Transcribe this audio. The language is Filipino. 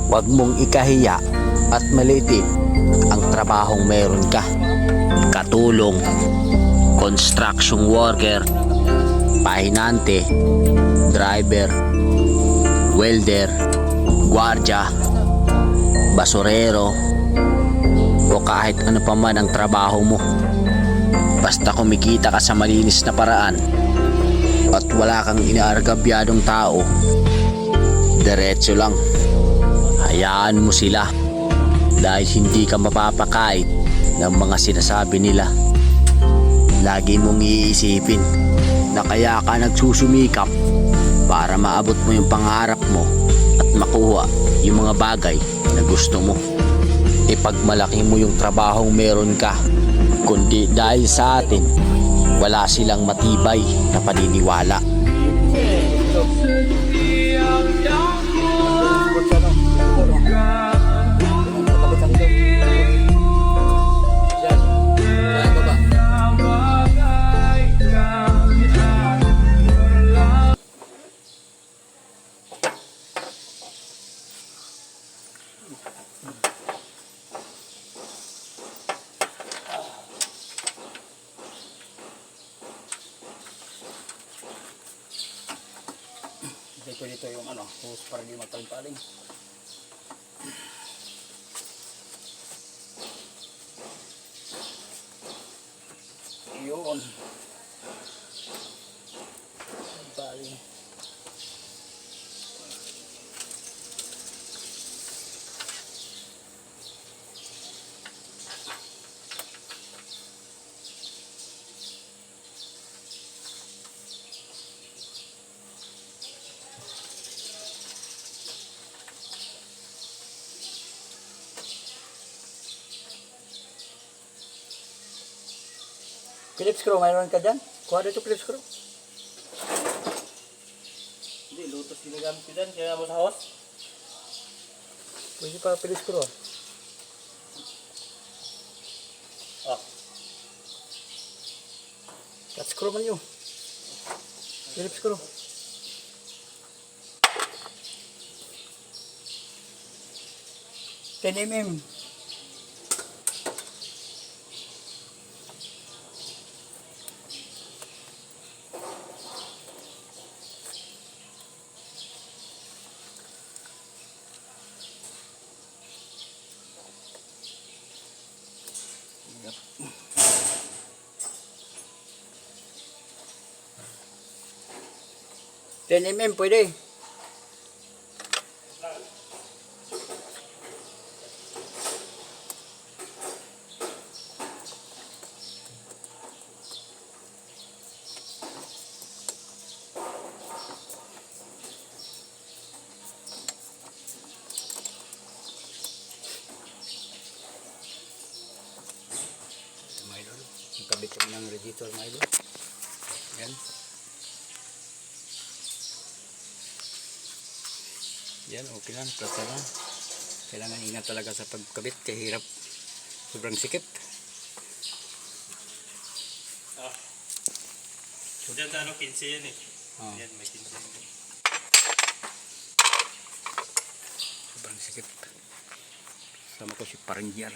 Huwag mong ikahiya at maliitin ang trabahong meron ka. Katulong, construction worker, pahinante, driver, welder, gwardiya, basurero, o kahit ano pa man ang trabaho mo. Basta kumikita ka sa malinis na paraan at wala kang inaargabyadong tao, diretso lang. Hayaan mo sila dahil hindi ka mapapakait ng mga sinasabi nila. Lagi mong iisipin na kaya ka nagsusumikap para maabot mo yung pangarap mo at makuha yung mga bagay na gusto mo. Ipagmalaki mo yung trabahong meron ka, kundi dahil sa atin wala silang matibay na paniniwala. Ito dito yung hose para di magpaling-paling. Yun. Paling. Phillips screw, mayroon ka dyan? Kuha dito Phillips screw. Hindi, Lotus ginagamit ko dyan, kaya mo sa house. Pwede pa Phillips screw. Ah. Cut screw man yun. Phillips screw. Mm. Yep. 10 mm pwede. Kabit kami ng radiator mga idol. Yan. Yan, okay lang. Plata na. Kailangan ingat talaga sa pagkabit. Kaya hirap. Sobrang sikip. Ah. Diyan sa 15 yan eh. Oh. Yan, may 15. Sobrang sikip. Sama ko si Paringyar.